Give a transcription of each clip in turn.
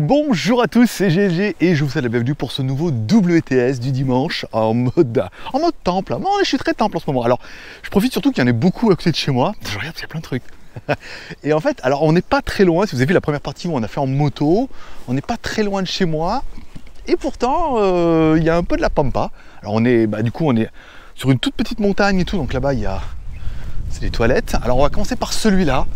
Bonjour à tous, c'est GLG et je vous souhaite la bienvenue pour ce nouveau WTS du dimanche en mode temple. Moi, je suis très temple en ce moment. Alors, je profite surtout qu'il y en ait beaucoup à côté de chez moi. Je regarde, il y a plein de trucs. Et en fait, alors on n'est pas très loin. Si vous avez vu la première partie où on a fait en moto, on n'est pas très loin de chez moi. Et pourtant, il y a un peu de la pampa. Alors on est, du coup, on est sur une toute petite montagne et tout. Donc là-bas, c'est des toilettes. Alors on va commencer par celui-là.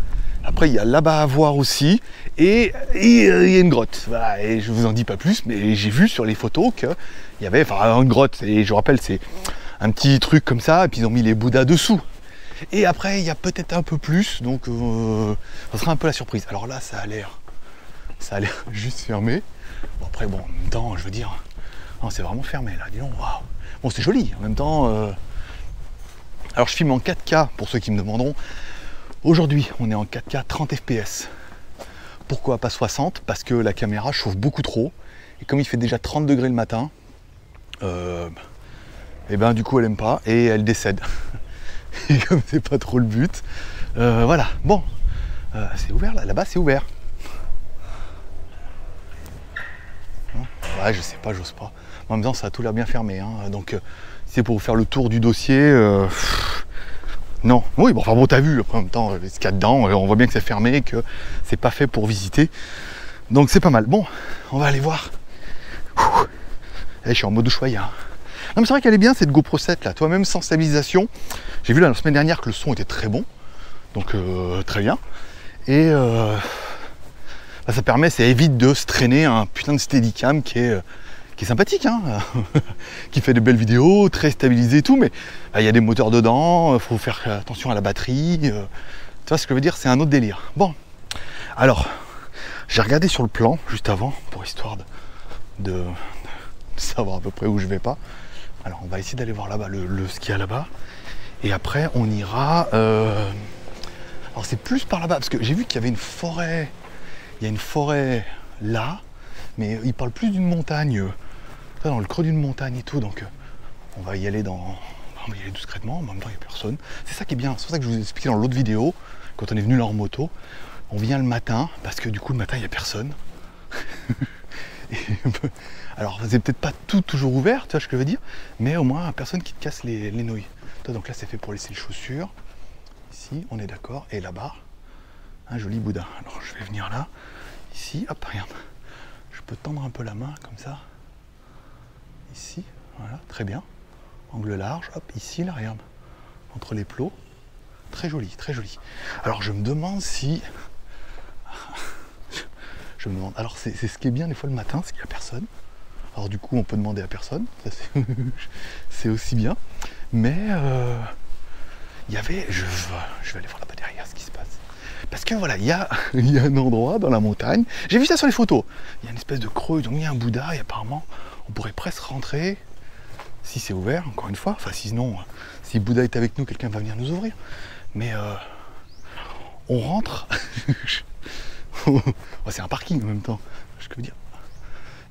Après, il y a là-bas à voir aussi, et il y a une grotte. Voilà, et je vous en dis pas plus, mais j'ai vu sur les photos qu'il y avait une grotte. Et je vous rappelle, c'est un petit truc comme ça, et puis ils ont mis les Bouddhas dessous. Et après, il y a peut-être un peu plus, donc ça sera un peu la surprise. Alors là, ça a l'air juste fermé. Bon, après, bon, en même temps, je veux dire, c'est vraiment fermé là. Dis donc, waouh. Bon, c'est joli. En même temps, alors je filme en 4K pour ceux qui me demanderont. Aujourd'hui, on est en 4K 30 fps. Pourquoi pas 60? Parce que la caméra chauffe beaucoup trop. Et comme il fait déjà 30 degrés le matin, et ben du coup elle aime pas et elle décède. Et comme c'est pas trop le but, voilà. Bon, c'est ouvert là, là-bas c'est ouvert. Ouais, je sais pas, j'ose pas. En même temps, ça a tout l'air bien fermé. Hein. Donc, c'est pour vous faire le tour du dossier. Non, oui, bon, enfin bon, t'as vu, après en même temps, ce qu'il y a dedans, on voit bien que c'est fermé, que c'est pas fait pour visiter. Donc c'est pas mal. Bon, on va aller voir. Et je suis en mode Ushuaïa. Non mais c'est vrai qu'elle est bien cette GoPro 7 là, toi-même sans stabilisation. J'ai vu la semaine dernière que le son était très bon, donc très bien. Et ça permet, ça évite de se traîner un putain de Steadicam qui est sympathique, hein qui fait de belles vidéos, très stabilisé et tout, mais il y a des moteurs dedans, il faut faire attention à la batterie, tu vois ce que je veux dire, c'est un autre délire. Bon, alors, j'ai regardé sur le plan juste avant, pour histoire de savoir à peu près où je vais pas. Alors, on va essayer d'aller voir là-bas, ce qu'il y a là-bas, et après, on ira... Alors, c'est plus par là-bas, parce que j'ai vu qu'il y avait une forêt, il y a une forêt là, mais il parle plus d'une montagne, dans le creux d'une montagne et tout, donc on va y aller discrètement, en même temps il n'y a personne. C'est ça qui est bien, c'est pour ça que je vous ai expliqué dans l'autre vidéo, quand on est venu là en moto, on vient le matin, parce que du coup le matin il n'y a personne. Alors c'est peut-être pas tout toujours ouvert, tu vois ce que je veux dire, mais au moins personne qui te casse les nouilles. Donc là c'est fait pour laisser les chaussures, ici on est d'accord, et là-bas, un joli Bouddha. Alors je vais venir là, ici, hop, regarde, je peux tendre un peu la main comme ça. Ici, voilà, très bien. Angle large, hop, ici, là, regarde. Entre les plots. Très joli, très joli. Alors, je me demande si... Je me demande... Alors, c'est ce qui est bien des fois le matin, c'est qu'il n'y a personne. Alors, du coup, on peut demander à personne. C'est aussi bien. Mais, il y avait... Je vais aller voir là-bas derrière ce qui se passe. Parce que, voilà, il y a un endroit dans la montagne. J'ai vu ça sur les photos. Il y a une espèce de creux, ils ont mis un Bouddha et apparemment... On pourrait presque rentrer, si c'est ouvert, encore une fois. Enfin, sinon, si Bouddha est avec nous, quelqu'un va venir nous ouvrir. Mais on rentre. C'est un parking en même temps. Je peux dire.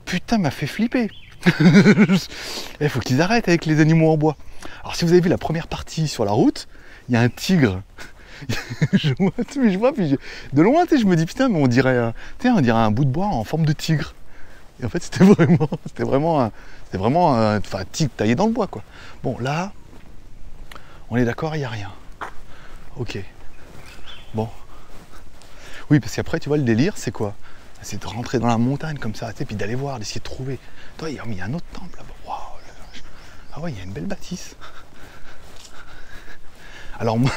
Putain, m'a fait flipper. Il faut qu'ils arrêtent avec les animaux en bois. Alors, si vous avez vu la première partie sur la route, il y a un tigre. je vois, puis de loin, je me dis putain, mais on dirait un bout de bois en forme de tigre. Et en fait, c'était vraiment un tigre taillé dans le bois, quoi. Bon, là, on est d'accord, il n'y a rien. Ok. Bon. Oui, parce qu'après, tu vois, le délire, c'est quoi? C'est de rentrer dans la montagne comme ça, puis d'aller voir, d'essayer de trouver. Toi, il y a un autre temple là-bas. Waouh, ah ouais, il y a une belle bâtisse. Alors, moi,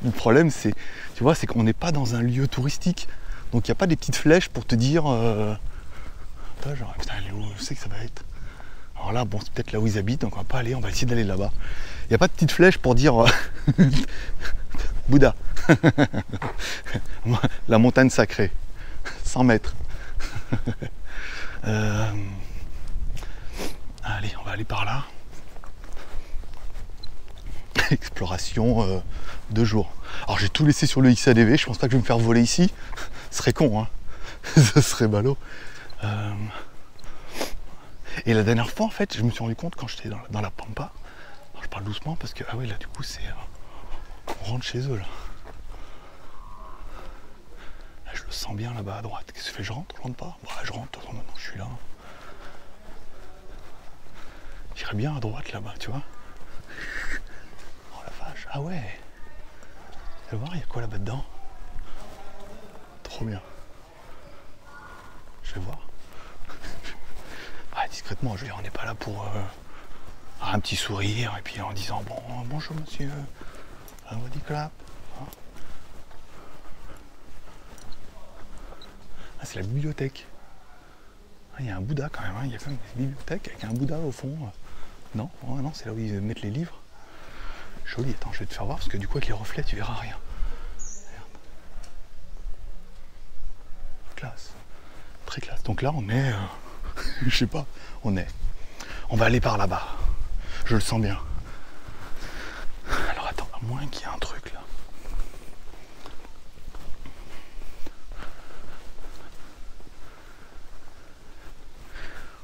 le problème, c'est, tu vois, c'est qu'on n'est pas dans un lieu touristique. Donc, il n'y a pas des petites flèches pour te dire... Genre, putain, elle est où? Je sais que ça va être. Alors là, bon, c'est peut-être là où ils habitent, donc on va pas aller, on va essayer d'aller là-bas. Il n'y a pas de petite flèche pour dire Bouddha. La montagne sacrée. 100 mètres. Allez, on va aller par là. Exploration 2 jours. Alors j'ai tout laissé sur le XADV, je pense pas que je vais me faire voler ici. Ce serait con, hein. Ce serait ballot. Et la dernière fois, en fait, je me suis rendu compte quand j'étais dans la pampa. Alors, je parle doucement parce que, ah oui, là, du coup, c'est... on rentre chez eux, là. Là, je le Je sens bien là-bas à droite. Qu'est-ce que je fais? Je rentre? Je rentre pas? Bah, je rentre, de toute façon, maintenant je suis là. J'irais bien à droite là-bas, tu vois. Oh la vache, ah ouais. Tu vas voir, il y a quoi là-bas dedans? Trop bien. Je vais voir. Ah, discrètement, je veux dire, on n'est pas là pour un petit sourire et puis en disant bon, bonjour monsieur, un body clap. Hein. Ah, c'est la bibliothèque. Ah, il y a un Bouddha quand même, hein. Il y a quand même une bibliothèque avec un Bouddha au fond. Non, oh, non, c'est là où ils mettent les livres. Joli, attends, je vais te faire voir parce que du coup avec les reflets tu verras rien. Regarde. Classe. Très classe. Donc là on est. Je sais pas, on va aller par là-bas. Je le sens bien. Alors attends, à moins qu'il y ait un truc là.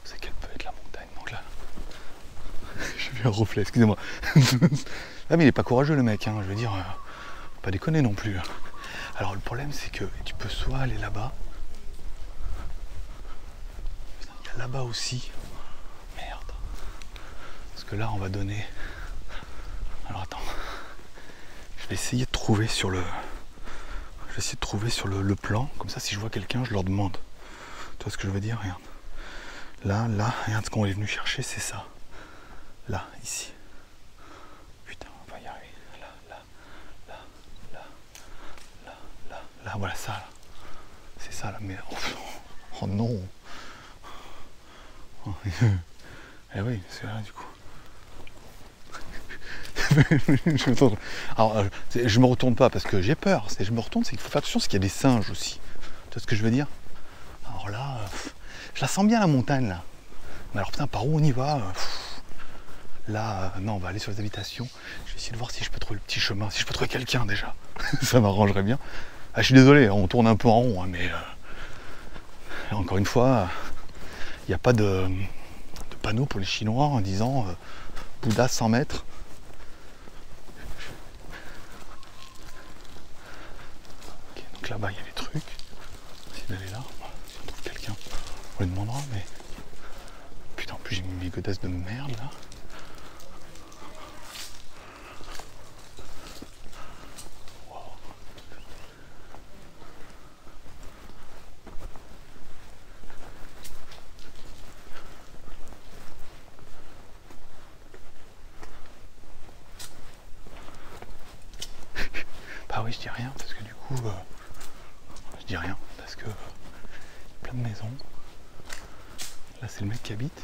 C'est quelle peut être la montagne? Donc là. J'ai vu un reflet, excusez-moi. Ah mais il est pas courageux le mec, hein, je veux dire. Faut pas déconner non plus. Alors le problème c'est que tu peux soit aller là-bas. Il y a là-bas aussi. Merde. Parce que là on va donner. Alors attends. Je vais essayer de trouver sur le. Je vais essayer de trouver sur le plan. Comme ça si je vois quelqu'un, je leur demande. Tu vois ce que je veux dire? Regarde. Là, regarde ce qu'on est venu chercher, c'est ça. Là, ici. Putain, on va y arriver. Là, voilà ça là. C'est ça là, mais. Oh non. Eh oui, c'est là du coup. Alors, je me retourne pas parce que j'ai peur. Je me retourne, c'est qu'il faut faire attention, c'est qu'il y a des singes aussi. Tu vois ce que je veux dire? Alors là, je la sens bien la montagne là. Mais alors putain, par où on y va? Là, non, on va aller sur les habitations. Je vais essayer de voir si je peux trouver le petit chemin, si je peux trouver quelqu'un déjà. Ça m'arrangerait bien. Ah, je suis désolé, on tourne un peu en rond, hein, mais encore une fois, il n'y a pas de panneau pour les Chinois en disant Bouddha 100 mètres. Okay, donc là-bas, il y a des trucs. On va essayer d'aller là. Si on trouve quelqu'un, on lui demandera, mais. Putain, en plus, j'ai mis mes godasses de merde là. Ah oui, je dis rien parce que du coup, je dis rien parce que plein de maisons. Là, c'est le mec qui habite.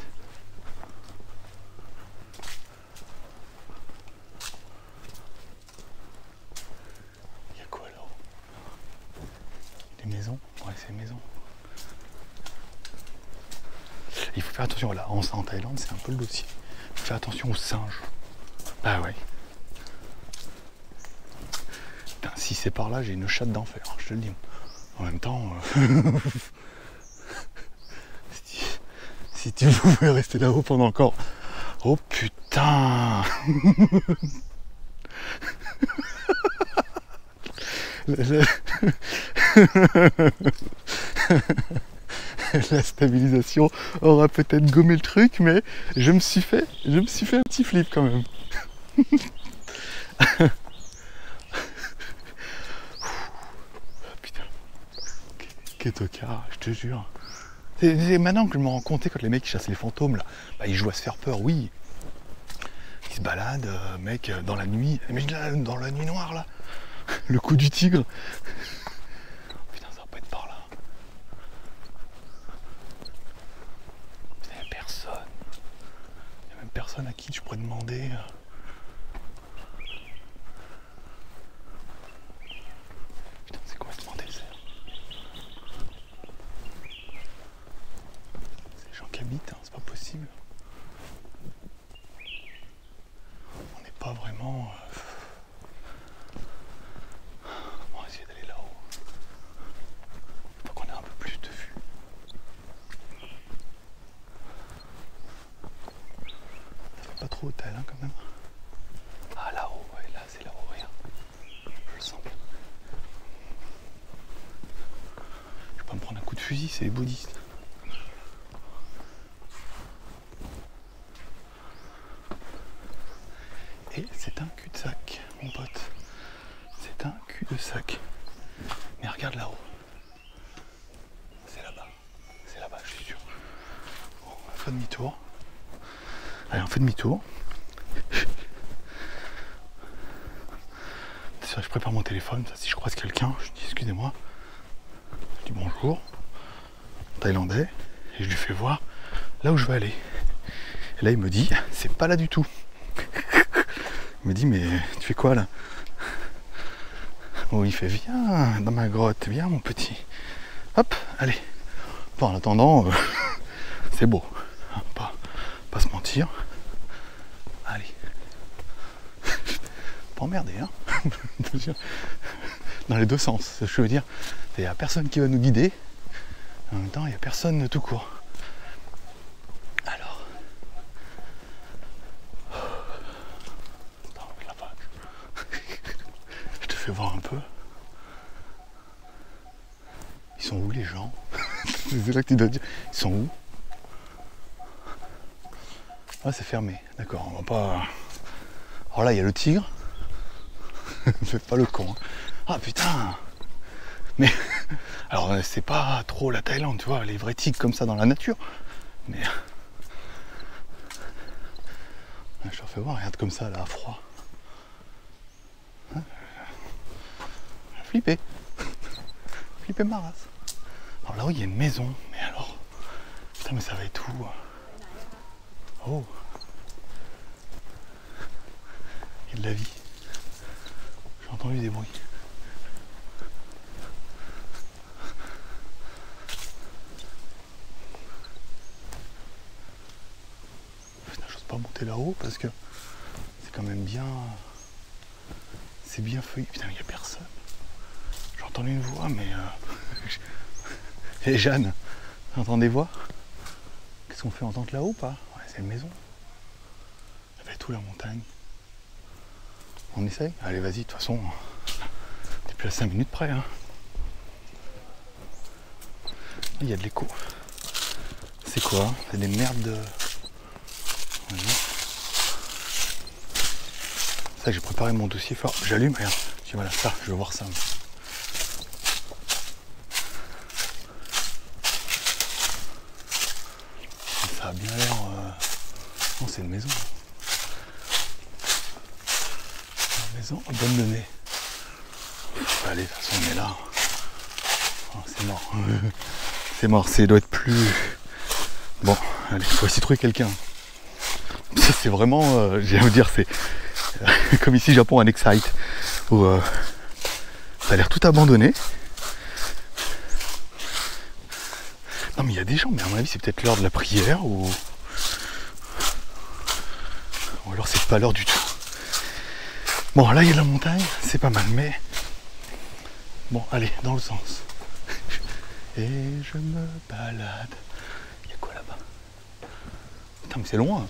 Il y a quoi là-haut? Des maisons? Ouais, c'est des maisons. Il faut faire attention là, en Thaïlande, c'est un peu le dossier. Il faut faire attention aux singes. Ah ouais. Si c'est par là, j'ai une chatte d'enfer, je te le dis. En même temps, si tu pouvais rester là-haut pendant encore. Oh putain. La stabilisation aura peut-être gommé le truc, mais je me suis fait un petit flip quand même. Tocard, je te jure. C'est maintenant que je me rends compte quand les mecs qui chassent les fantômes là, bah, ils jouent à se faire peur, oui. Ils se baladent, mec, dans la nuit. Mais dans la nuit noire là, le coup du tigre. Putain, ça va pas être par là. Putain, y'a personne. Y'a même personne à qui je pourrais demander. Putain, c'est complètement désert. Qui habitent, hein, c'est pas possible. On n'est pas vraiment. On va essayer d'aller là-haut. Faut qu'on ait un peu plus de vue. Ça fait pas trop hôtel hein, quand même. Ah là-haut, ouais, là c'est là-haut, regarde. Je le sens bien. fusil, c'est les bouddhistes. Et c'est un cul-de-sac, mon pote. C'est un cul-de-sac. Mais regarde là-haut. C'est là-bas, je suis sûr. Bon, on fait demi-tour. Allez, on fait demi-tour. Je prépare mon téléphone, ça, si je croise quelqu'un, je dis excusez-moi. Je dis bonjour, en thaïlandais, et je lui fais voir là où je vais aller. Et là il me dit, c'est pas là du tout. Il me dit, mais tu fais quoi là? Oh, il fait, viens dans ma grotte, viens mon petit. Hop, allez. Bon, en attendant, c'est beau, hein, pas se mentir. Allez. Pas emmerder, hein. Dans les deux sens, je veux dire, il n'y a personne qui va nous guider, en même temps il n'y a personne tout court. Alors, je te fais voir un peu. Ils sont où les gens? C'est là que tu dois dire, ils sont où? Ah, c'est fermé, d'accord, on va pas... Alors là il y a le tigre. Fais pas le con. Ah putain. Mais alors c'est pas trop la Thaïlande, tu vois, les vrais tigres comme ça dans la nature. Mais je te refais voir, regarde comme ça là, à froid. Hein, flipper. Flipper ma race. Alors là-haut il y a une maison, mais alors. Putain mais ça va être où? Oh. Il y a de la vie. J'ai entendu des bruits. Putain, j'ose pas monter là-haut parce que c'est quand même bien... C'est bien feuillu. Putain, il n'y a personne. J'ai entendu une voix, mais... Et Jeanne, t'entends des voix? Qu'est-ce qu'on fait? On tente là-haut ou pas? Ouais, c'est une maison. Ça fait tout la montagne. On essaye? Allez, vas-y, de toute façon, t'es plus à 5 minutes près. Hein. Il y a de l'écho. C'est quoi? C'est des merdes de... Ça, j'ai préparé mon dossier fort. J'allume, regarde. Je dis voilà, ça, je veux voir ça. Ça a bien l'air... Non, c'est une maison. Maison bonne donnée. Allez, de toute façon on est là. Oh, c'est mort. C'est mort, ça doit être plus... Bon, allez, il faut essayer de trouver quelqu'un. Ça c'est vraiment, j'ai à vous dire, c'est comme ici Japon, un Excite, où ça a l'air tout abandonné. Non mais il y a des gens, mais à mon avis c'est peut-être l'heure de la prière, ou alors c'est pas l'heure du tout. Bon, là il y a la montagne, c'est pas mal, mais... Bon, allez, dans le sens. Et je me balade. Il y a quoi là-bas? Putain, mais c'est loin.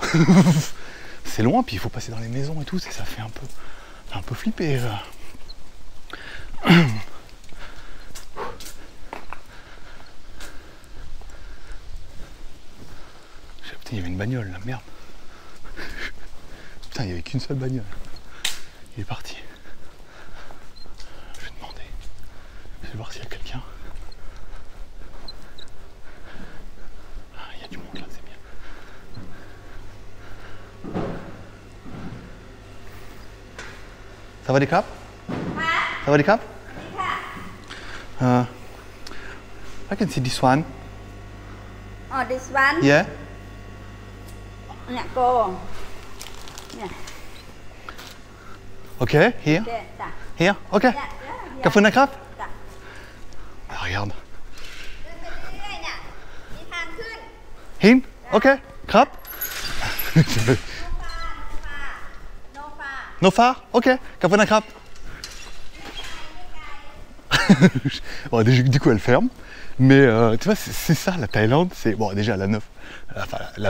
C'est loin, puis il faut passer dans les maisons et tout, ça fait un peu flipper. Putain, il y avait une bagnole là, merde. Putain, il n'y avait qu'une seule bagnole. Il est parti. Je vais demander. Je vais voir s'il y a quelqu'un. Ah, il y a du monde là, c'est bien. Ça va des capes? Ça va des capes? I can see this one. Oh, this one? Yeah. Nè cô. Nè. Okay, here. Kìa, dạ. Here, okay. Dạ, Cảm ơnครับ Dạ. Ah, regarde.ขึ้นไปเรื่อยๆน่ะมีทางขึ้น Hin, okay, ครับ No far. No far, ok, ขอบคุณนะครับ Bon, du coup elle ferme, mais tu vois c'est ça la Thaïlande, c'est bon déjà la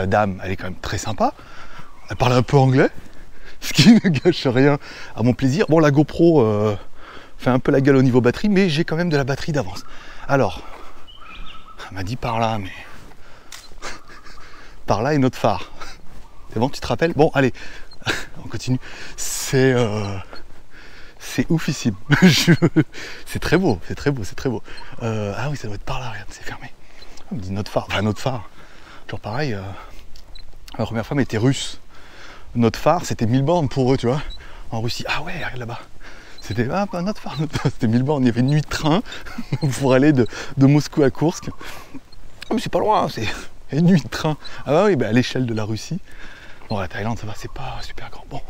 dame elle est quand même très sympa, elle parle un peu anglais, ce qui ne gâche rien à mon plaisir. Bon la GoPro fait un peu la gueule au niveau batterie, mais j'ai quand même de la batterie d'avance. Alors, Elle m'a dit par là, mais... Par là et notre phare. C'est bon, tu te rappelles? Bon, allez, on continue. C'est oufissime. C'est très beau, c'est très beau, c'est très beau. Ah oui, ça doit être par là, regarde, c'est fermé. On me dit notre phare, enfin notre phare. Genre pareil, ma première femme était russe. Notre phare, c'était 1000 bornes pour eux, tu vois, en Russie. Ah ouais, regarde là-bas. C'était notre phare, c'était 1000 bornes. Il y avait une nuit de train pour aller de Moscou à Koursk. Oh, mais c'est pas loin, c'est une nuit de train. Ah bah oui, bah à l'échelle de la Russie. Bon, la Thaïlande, ça va, c'est pas super grand. Bon,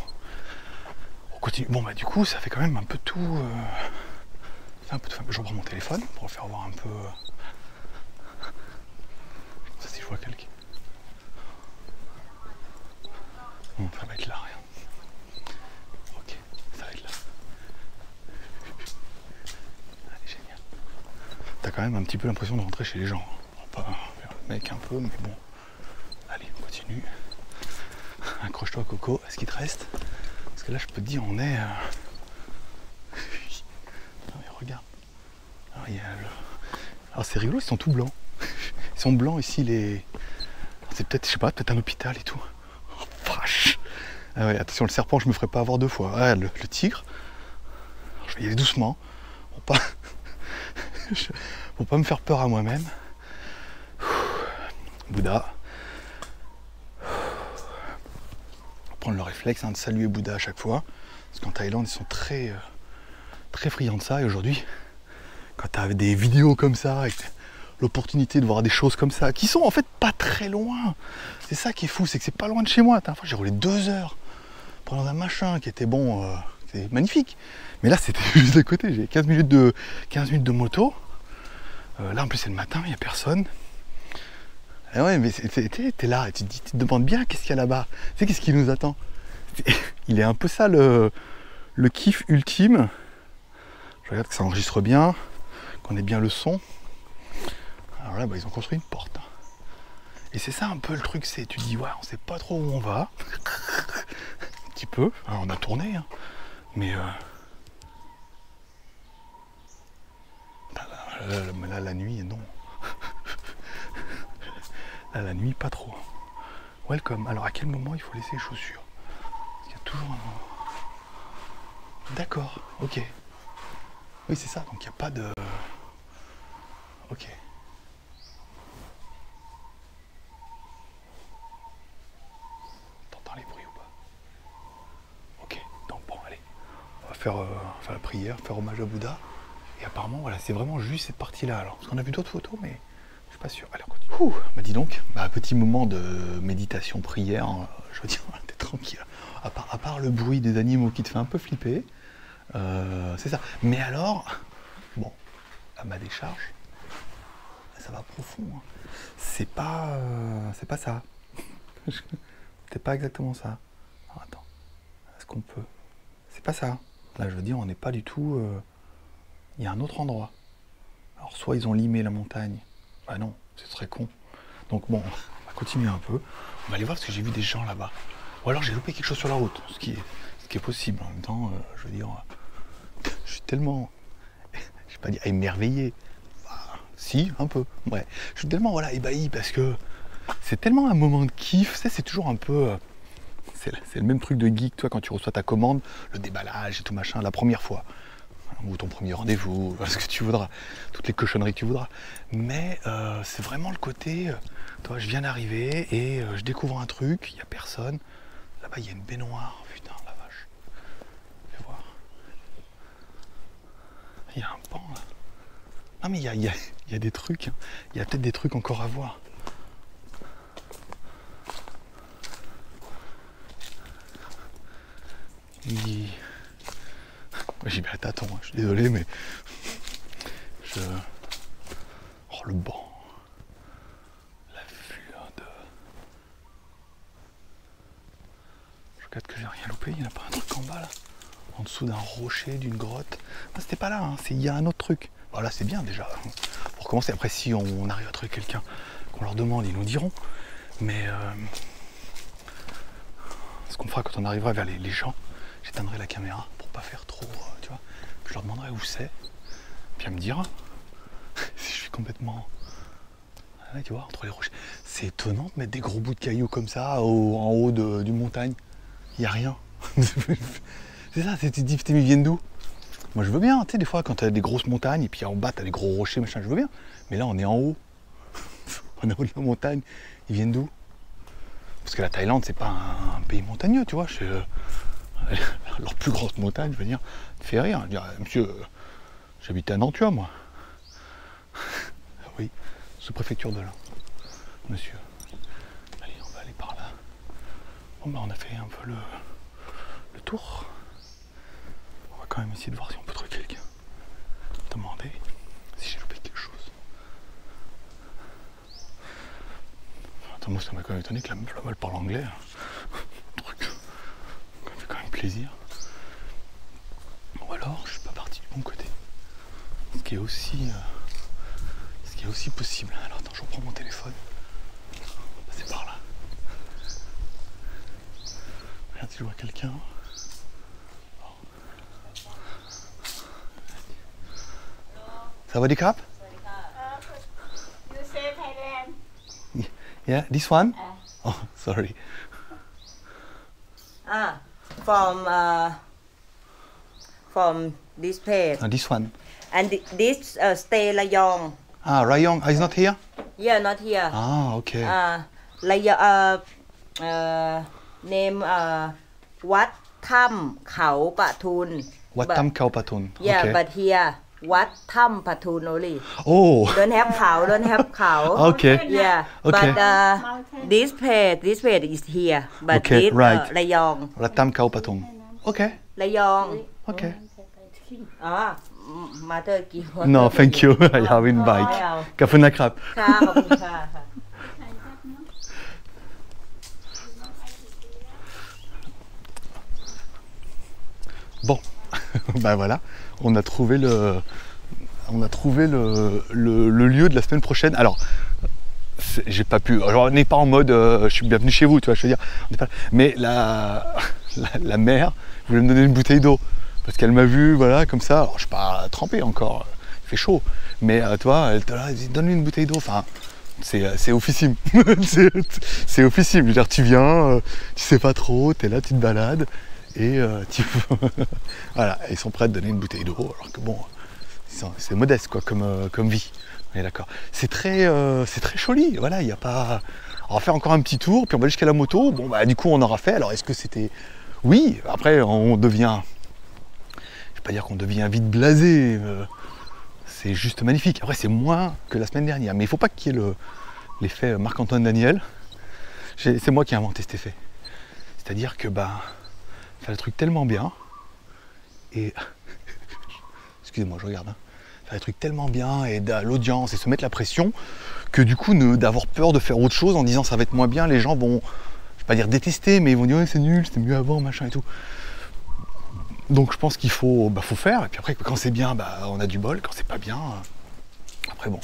on continue. Bon, bah du coup, ça fait quand même un peu tout. Un peu de... Je reprends mon téléphone pour faire voir un peu. Ça, si je vois quelqu'un. Bon, ça va être là, rien. Ok, ça va être là. Allez, génial. T'as quand même un petit peu l'impression de rentrer chez les gens. On va pas faire le mec un peu, mais bon. Allez, on continue. Accroche-toi Coco, est-ce qu'il te reste? Parce que là je peux te dire on est... Non mais regarde. Alors c'est rigolo, ils sont tout blancs. Ils sont blancs ici les... C'est peut-être, je sais pas, peut-être un hôpital et tout. Oh vache. Ah ouais, attention le serpent je me ferai pas avoir 2 fois. Ah, le tigre. Alors, je vais y aller doucement. Pour pas... pour pas me faire peur à moi-même. Bouddha. Prendre le réflexe de saluer Bouddha à chaque fois, parce qu'en Thaïlande ils sont très friands de ça, et aujourd'hui quand tu as des vidéos comme ça avec l'opportunité de voir des choses comme ça qui sont en fait pas très loin, c'est ça qui est fou, c'est que c'est pas loin de chez moi. Fois j'ai roulé 2 heures pour dans un machin qui était bon, c'était magnifique, mais là c'était juste à côté, j'ai 15 minutes de moto, là en plus c'est le matin, il n'y a personne. Et ouais, mais t'es là et tu te demandes bien qu'est-ce qu'il y a là-bas. Tu sais qu'est-ce qui nous attend? Il est un peu ça le kiff ultime. Je regarde que ça enregistre bien, qu'on ait bien le son. Alors là, bah, ils ont construit une porte. Et c'est ça un peu le truc, c'est tu te dis ouais, on sait pas trop où on va. Un petit peu. Alors, on a tourné, hein. Mais là, la nuit, non. Là, la nuit, pas trop. Welcome. Alors, à quel moment il faut laisser les chaussures? Parce qu'il y a toujours un... D'accord, ok. Oui, c'est ça, donc il n'y a pas de... Ok. T'entends les bruits ou pas? Ok, donc bon, allez. On va faire la prière, faire hommage à Bouddha. Et apparemment, voilà, c'est vraiment juste cette partie-là. Alors, parce qu'on a vu d'autres photos, mais... Je suis pas sûr. Allez, on continue. Bah dis donc, petit moment de méditation, prière, hein, je veux dire, t'es tranquille. À part le bruit des animaux qui te fait un peu flipper, c'est ça. Mais alors, bon, à ma décharge, ça va profond. Hein. C'est pas ça. C'est pas exactement ça. Alors, attends, est-ce qu'on peut? C'est pas ça. Là, je veux dire, on n'est pas du tout. Il y a un autre endroit. Alors, soit ils ont limé la montagne. Bah non, ce serait con. Donc bon, on va continuer un peu. On va aller voir parce que j'ai vu des gens là-bas. Ou alors j'ai loupé quelque chose sur la route, ce qui est possible. En même temps, je veux dire, je suis tellement, je vais pas dire émerveillé. Bah, si, un peu. Ouais, je suis tellement ébahi parce que c'est tellement un moment de kiff. C'est toujours un peu, c'est le même truc de geek, toi, quand tu reçois ta commande, le déballage et tout machin, la première fois. Ou ton premier rendez-vous, ce que tu voudras, toutes les cochonneries que tu voudras. Mais c'est vraiment le côté, toi, je viens d'arriver et je découvre un truc, il n'y a personne. Là-bas, il y a une baignoire, putain, la vache. Fais voir. Il y a un pan, là. Non, mais il y a des trucs, hein. Il y a peut-être des trucs encore à voir. J'y vais à tâtons, hein. Je suis désolé, mais oh, le banc. La vue hein, de... Je regarde que j'ai rien loupé, il n'y en a pas un truc en bas là? En dessous d'un rocher, d'une grotte. Non, c'était pas là, hein. Il y a un autre truc. Voilà, c'est bien déjà. Pour commencer, après si on arrive à trouver quelqu'un, qu'on leur demande, ils nous diront. Mais ce qu'on fera quand on arrivera vers les gens, j'éteindrai la caméra pour pas faire trop, tu vois. Puis je leur demanderai où c'est, puis elle me dira si je suis complètement Là, tu vois, entre les rochers. C'est étonnant de mettre des gros bouts de cailloux comme ça en haut d'une montagne. Il n'y a rien. C'est ça, tu te dis, putain, mais ils viennent d'où? Moi je veux bien, tu sais, des fois quand tu as des grosses montagnes et puis en bas tu as des gros rochers, machin, je veux bien. Mais là on est en haut. On est en haut de la montagne. Ils viennent d'où? Parce que la Thaïlande, c'est pas un pays montagneux, tu vois. Leur plus grosse montagne, je veux dire, te fait rire. Je veux dire, monsieur, j'habitais à Nantua, moi. Oui, sous-préfecture de là. Monsieur. Allez, on va aller par là. Bon, bah, on a fait un peu le tour. On va quand même essayer de voir si on peut trouver quelqu'un. Demander si j'ai loupé quelque chose. Attends, moi, ça m'a quand même étonné que la meuf là-bas elle parle anglais. Un truc. Ça me fait quand même plaisir. Ou alors, je suis pas parti du bon côté. Ce qui est aussi possible. Alors attends, je reprends mon téléphone. On va passer par là. Regarde si je vois quelqu'un. Ça va, Dikap? You say Thailand. Yeah, this one? Oh, sorry. From this place. This one. And this stay Rayong. Ah, Rayong. Ah, he's not here? Yeah, not here. Ah, okay. Rayong, name วัดถ้ำเขาปะทุน Wat Tam Khao Patun. Yeah, Okay. but here วัดถ้ำปะทุน only. Oh, Don't have เขา don't have เขา okay. Yeah, Okay. but this place is here. But Okay, this right. ระยอง Wat Tam Khao Patun. Okay, ระยอง okay. อ๋อมาเตอร์กี่วัน No, thank you. I have in bike. ไม่เอา Kafuna Krab. ค่ะขอบคุณค่ะค่ะ Bon, ben voilà, on a trouvé le lieu de la semaine prochaine. Alors, j'ai pas pu, genre, on n'est pas en mode je suis bienvenu chez vous, tu vois, je veux dire, on n'est pas, mais la mère voulait me donner une bouteille d'eau parce qu'elle m'a vu, voilà, comme ça. Alors, je suis pas trempé encore, il fait chaud, mais toi, elle te dit donne-lui une bouteille d'eau, enfin. C'est officime, c'est officime, je veux dire, tu viens, tu sais pas trop, tu es là, tu te balades, et voilà, ils sont prêts à te donner une bouteille d'eau, alors que bon, c'est modeste quoi, comme vie, on est d'accord. C'est très joli, voilà, il n'y a pas... On va faire encore un petit tour, puis on va jusqu'à la moto, bon bah du coup on aura fait, alors est-ce que c'était... Oui, après on devient... Je vais pas dire qu'on devient vite blasé, c'est juste magnifique. Après, c'est moins que la semaine dernière. Mais il ne faut pas qu'il y ait l'effet Marc-Antoine Daniel. C'est moi qui ai inventé cet effet. C'est-à-dire que faire le truc tellement bien. Et. Excusez-moi, je regarde. Faire le truc tellement bien et l'audience et se mettre la pression que du coup, d'avoir peur de faire autre chose en disant ça va être moins bien, les gens vont, je vais pas dire détester, mais ils vont dire ouais, c'est nul, c'était mieux avant, machin et tout. Donc je pense qu'il faut faire, et puis après quand c'est bien, on a du bol, quand c'est pas bien, après bon,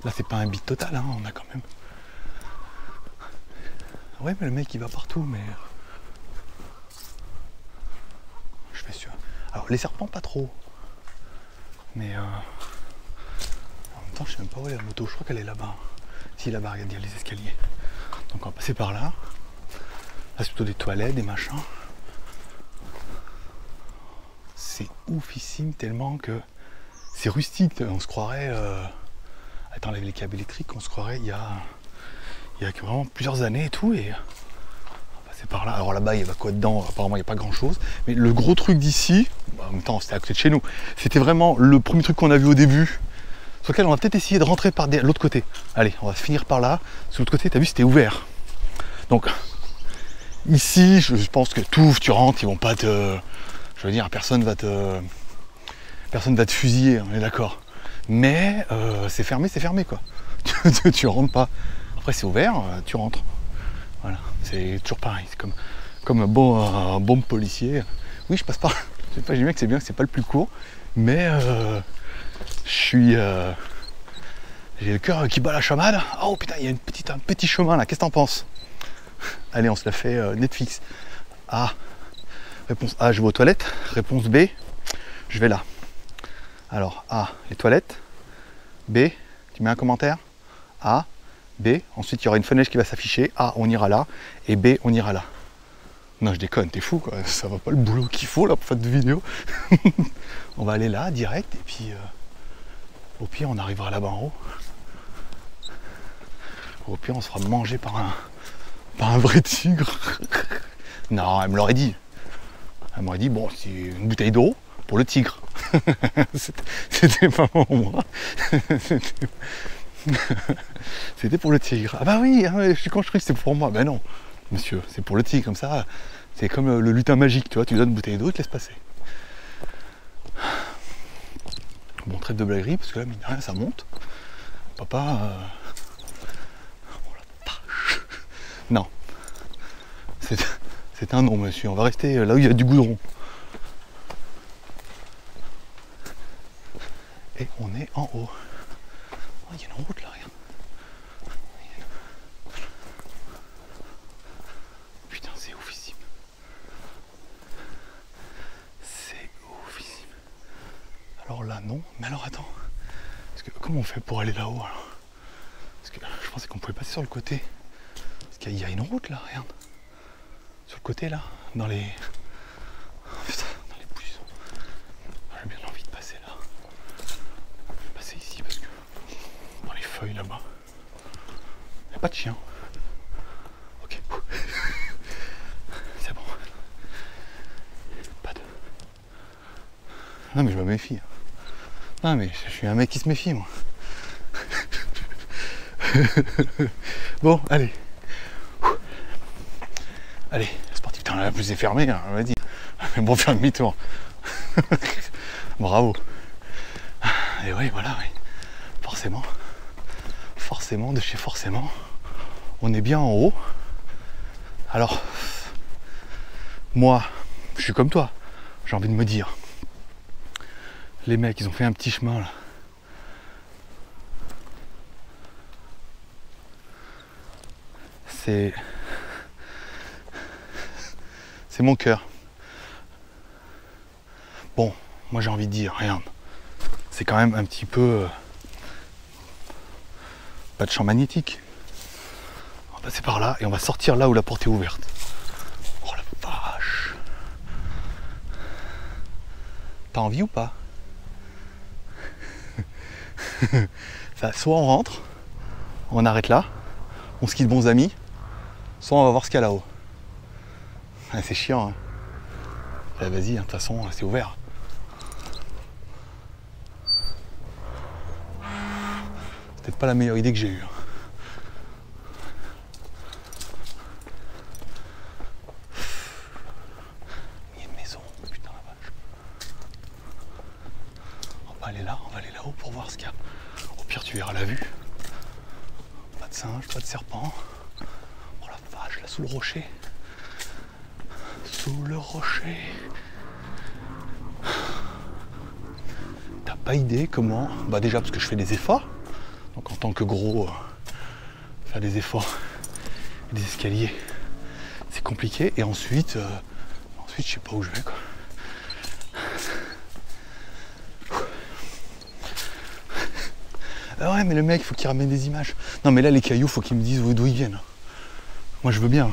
là c'est pas un beat total, hein, on a quand même... Ouais mais le mec il va partout, mais... Je fais sûr. Alors les serpents pas trop, mais en même temps je sais même pas où est la moto, je crois qu'elle est là-bas. Si là-bas, regarde, il y a les escaliers. Donc on va passer par là. Là c'est plutôt des toilettes, des machins. C'est oufissime tellement que c'est rustique, on se croirait, attends, avec les câbles électriques, on se croirait il y a vraiment plusieurs années et tout, et on va passer par là. Alors là-bas il y avait quoi dedans, apparemment il n'y a pas grand chose, mais le gros truc d'ici, en même temps c'était à côté de chez nous, c'était vraiment le premier truc qu'on a vu au début, sur lequel on va peut-être essayer de rentrer par l'autre côté. Allez, on va finir par là, sur l'autre côté, t'as vu c'était ouvert. Donc ici je pense que tu rentres, ils vont pas te... Je veux dire, personne va te fusiller, on est d'accord. Mais c'est fermé quoi. Tu rentres pas. Après c'est ouvert, tu rentres. Voilà, c'est toujours pareil. C'est comme un bon policier. Oui, je passe par. Je sais pas, j'ai bien que c'est pas le plus court, mais j'ai le cœur qui bat la chamade. Oh putain, il y a un petit chemin là. Qu'est-ce que t'en penses? Allez, on se la fait Netflix. Ah. Réponse A, je vais aux toilettes. Réponse B, je vais là. Alors A, les toilettes. B, tu mets un commentaire. A, B, ensuite il y aura une fenêtre qui va s'afficher, A, on ira là, et B, on ira là. Non, je déconne, t'es fou quoi, ça va pas le boulot qu'il faut là pour faire de vidéo. On va aller là, direct, et puis au pire on arrivera là-bas en haut. Au pire on se fera manger par un vrai tigre. Non, elle me l'aurait dit. Elle m'aurait dit, bon, c'est une bouteille d'eau pour le tigre. C'était pas pour moi. C'était pour le tigre. Ah bah oui, je suis construit, c'est pour moi. Ben non, monsieur, c'est pour le tigre, comme ça. C'est comme le lutin magique, tu vois, tu lui donnes une bouteille d'eau, il te laisse passer. Bon, trêve de blaguerie, parce que là, mine de rien, ça monte. Papa... Oh la vache. Non. C'est un non, monsieur. On va rester là où il y a du goudron. Et on est en haut. Oh, il y a une route là, regarde. Putain, c'est oufissime. C'est oufissime. Alors là, non. Mais alors, attends. Parce que, comment on fait pour aller là-haut alors? Parce que je pensais qu'on pouvait passer sur le côté. Parce qu'il y a une route là, regarde. Sur le côté là, dans les... Oh, putain, dans les buissons. J'ai bien envie de passer là. Je vais passer ici parce que... Dans les feuilles là-bas. Il n'y a pas de chien. Ok. C'est bon. Pas de... Non mais je me méfie. Non mais je suis un mec qui se méfie moi. Bon, allez. Allez, c'est parti. Putain, la plus est fermée, hein, on va dire. Mais bon, faire demi-tour. Bravo. Et oui, voilà, oui. Forcément. Forcément, de chez forcément. On est bien en haut. Alors, moi, je suis comme toi. J'ai envie de me dire. Les mecs, ils ont fait un petit chemin là. C'est mon cœur. Bon, moi j'ai envie de dire, regarde, c'est quand même un petit peu... pas de champ magnétique. On va passer par là et on va sortir là où la porte est ouverte. Oh la vache. T'as envie ou pas? Ça, soit on rentre, on arrête là, on se quitte bons amis, soit on va voir ce qu'il y a là-haut. Ah, c'est chiant, hein. Ah, vas-y, de toute façon, c'est ouvert. C'est peut-être pas la meilleure idée que j'ai eue. Il y a une maison, putain la vache. On va aller là, on va aller là-haut pour voir ce qu'il y a. Au pire, tu verras la vue. Pas de singe, pas de serpent. Oh la vache, là sous le rocher. Sous le rocher. T'as pas idée comment... Bah déjà parce que je fais des efforts. Donc en tant que gros, faire des efforts, des escaliers, c'est compliqué. Et ensuite, je sais pas où je vais quoi. Ah ouais mais le mec, il faut qu'il ramène des images. Non mais là les cailloux, faut qu'ils me disent d'où ils viennent. Moi je veux bien.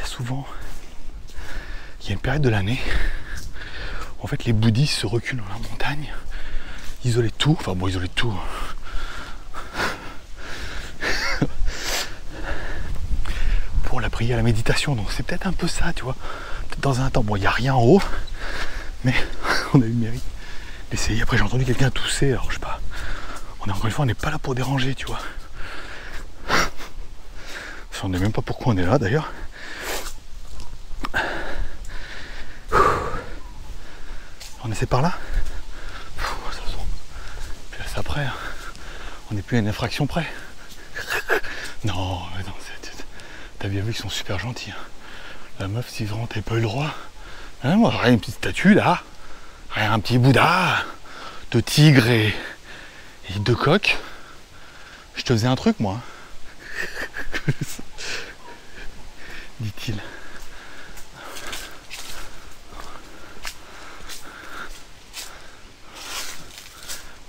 Souvent, il y a une période de l'année où en fait les bouddhistes se reculent dans la montagne, isoler tout, enfin bon isoler tout. Pour la prière, la méditation, donc c'est peut-être un peu ça, tu vois. Peut-être dans un temps, bon il n'y a rien en haut, mais on a eu le mérite d'essayer. Après j'ai entendu quelqu'un tousser, alors je sais pas. On est encore une fois, on n'est pas là pour déranger, tu vois. On ne sait même pas pourquoi on est là d'ailleurs. On essaie par là. Ça sent. Puis là c'est après. On n'est plus à une infraction près. Non, t'as bien vu qu'ils sont super gentils. Hein. La meuf, si vraiment t'avais pas eu le droit. Hein, moi, rien, une petite statue là. Rien, un petit Bouddha. De tigre et de coq. Je te faisais un truc, moi. Dit-il.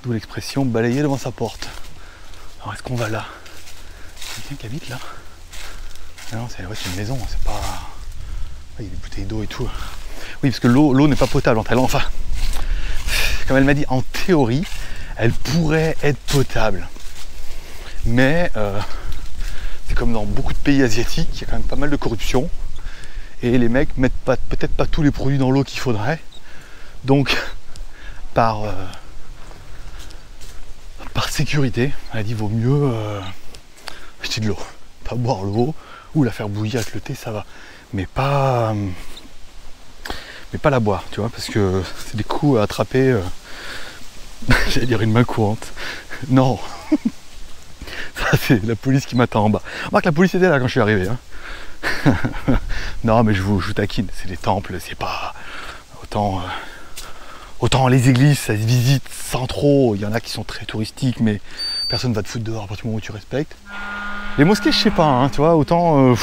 D'où l'expression balayer devant sa porte. Alors est-ce qu'on va là? C'est quelqu'un qui habite là? Ah non, c'est une maison, c'est pas... Il y a des bouteilles d'eau et tout. Oui, parce que l'eau n'est pas potable en Thaïlande. Enfin, comme elle m'a dit, en théorie, elle pourrait être potable. Mais c'est comme dans beaucoup de pays asiatiques, il y a quand même pas mal de corruption. Et les mecs mettent peut-être pas tous les produits dans l'eau qu'il faudrait. Donc, par sécurité, elle a dit vaut mieux acheter de l'eau, pas boire l'eau ou la faire bouillir avec le thé, ça va, mais pas la boire, tu vois, parce que c'est des coups à attraper. J'allais dire une main courante. Non, ça c'est la police qui m'attend en bas. Remarque, la police était là quand je suis arrivé. Hein. Non, mais je vous taquine, c'est des temples, c'est pas autant. Autant les églises, ça se visite sans trop. Il y en a qui sont très touristiques, mais personne ne va te foutre dehors à partir du moment où tu respectes. Les mosquées, je sais pas, hein, tu vois, autant...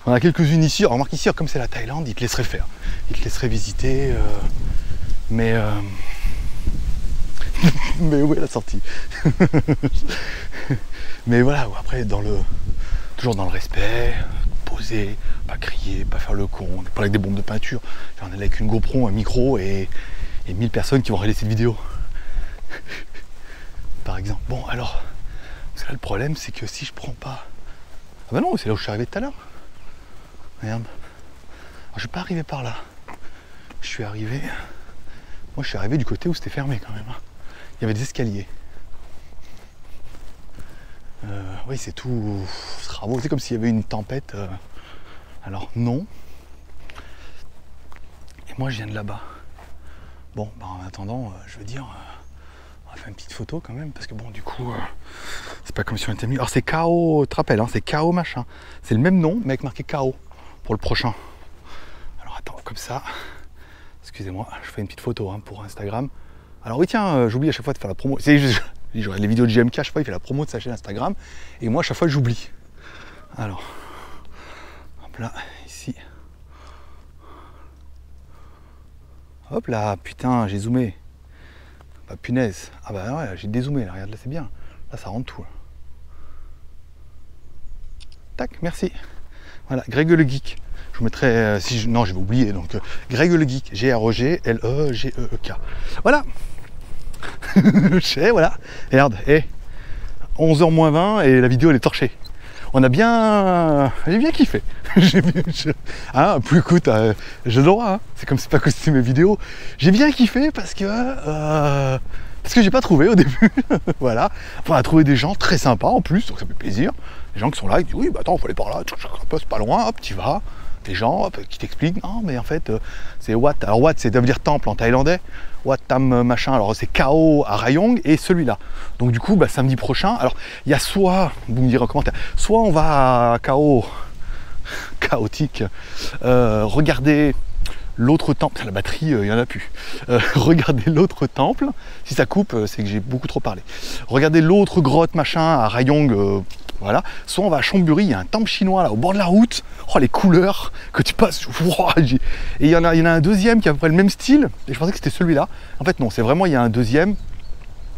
on a quelques-unes ici. Alors, remarque ici, comme c'est la Thaïlande, ils te laisseraient faire. Ils te laisseraient visiter, mais... mais où est la sortie? Mais voilà, après, toujours dans le respect, poser, pas crier, pas faire le con, pas avec des bombes de peinture. On est avec une GoPro, un micro et 1000 personnes qui vont regarder cette vidéo. Par exemple. Bon, alors, parce que là, le problème, c'est que si je prends pas... Ah bah non, c'est là où je suis arrivé tout à l'heure. Regarde. Alors, je suis pas arrivé par là. Je suis arrivé... Moi, je suis arrivé du côté où c'était fermé quand même. Hein. Il y avait des escaliers. Oui, c'est tout travaux. C'est comme s'il y avait une tempête. Alors non. Et moi je viens de là-bas. Bon, bah, en attendant, je veux dire, on va faire une petite photo quand même, parce que bon, du coup, c'est pas comme si on était mis. Alors c'est KO, tu te rappelles, hein, c'est KO machin. C'est le même nom, mais avec marqué KO pour le prochain. Alors attends, comme ça. Excusez-moi, je fais une petite photo hein, pour Instagram. Alors oui, tiens, j'oublie à chaque fois de faire la promo. Je regarde les vidéos de JMK, à chaque fois il fait la promo de sa chaîne Instagram. Et moi, à chaque fois, j'oublie. Alors, hop là, ici. Hop là, putain, j'ai zoomé. Bah punaise. Ah bah ouais, j'ai dézoomé, là, regarde, là c'est bien. Là, ça rentre tout. Là. Tac, merci. Voilà, Greg le Geek. Je vous mettrai, non, je vais oublier, donc Greg le Geek, G-R-E-G-L-E-G-E-E-K. Voilà. Je sais, voilà. Regarde, 11h moins 20 et la vidéo elle est torchée. On a bien... J'ai bien kiffé. Ah, plus écoute, j'ai le droit, hein. C'est comme c'est pas que c'était mes vidéos. J'ai bien kiffé parce que j'ai pas trouvé au début. Voilà. Enfin, on a trouvé des gens très sympas en plus, donc ça fait plaisir. Des gens qui sont là, ils disent oui, bah attends, il faut aller par là, c'est pas loin, hop, tu vas. Des gens qui t'expliquent, non mais en fait c'est Wat, alors Wat c'est ça veut dire temple en thaïlandais, Wat Tam machin, alors c'est KO à Rayong et celui-là. Donc du coup bah, samedi prochain, alors il y a soit, vous me direz en commentaire, soit on va à KO, chaotique, regarder l'autre temple, la batterie il n'y en a plus, regardez l'autre temple, si ça coupe c'est que j'ai beaucoup trop parlé, regardez l'autre grotte machin à Rayong, voilà. Soit on va à Chonburi, il y a un temple chinois là au bord de la route. Oh les couleurs que tu passes. Et il y en a un deuxième qui a à peu près le même style. Et je pensais que c'était celui-là. En fait non, c'est vraiment il y a un deuxième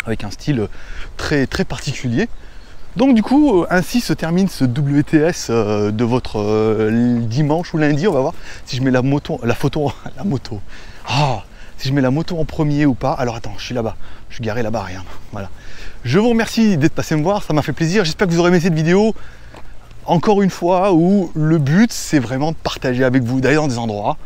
avec un style très très particulier. Donc du coup, ainsi se termine ce WTS de votre dimanche ou lundi. On va voir si je mets la moto. Ah, si je mets la moto en premier ou pas. Alors attends, je suis là-bas. Je suis garé là-bas, rien. Voilà. Je vous remercie d'être passé me voir, ça m'a fait plaisir. J'espère que vous aurez aimé cette vidéo. Encore une fois, où le but, c'est vraiment de partager avec vous, d'aller dans des endroits.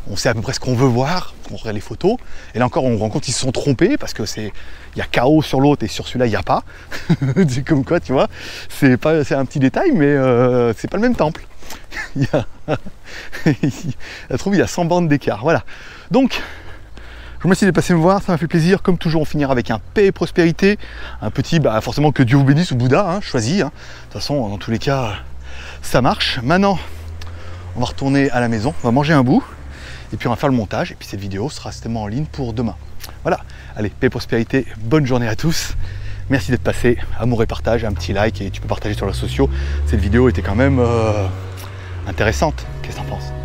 On sait à peu près ce qu'on veut voir, on regarde les photos. Et là encore, on rend compte qu'ils se sont trompés parce que il y a KO sur l'autre et sur celui-là, il n'y a pas. C'est comme quoi, tu vois, c'est un petit détail, mais c'est pas le même temple. Je trouve il y a 100 bandes d'écart. Voilà. Donc, je vous remercie d'être passé me voir, ça m'a fait plaisir. Comme toujours, on finira avec un paix et prospérité. Un petit, forcément que Dieu vous bénisse ou Bouddha, hein, choisi. Hein. De toute façon, dans tous les cas, ça marche. Maintenant, on va retourner à la maison, on va manger un bout. Et puis on va faire le montage. Et puis cette vidéo sera certainement en ligne pour demain. Voilà. Allez, paix et prospérité. Bonne journée à tous. Merci d'être passé. Amour et partage, un petit like et tu peux partager sur les réseaux sociaux. Cette vidéo était quand même intéressante. Qu'est-ce que t'en penses ?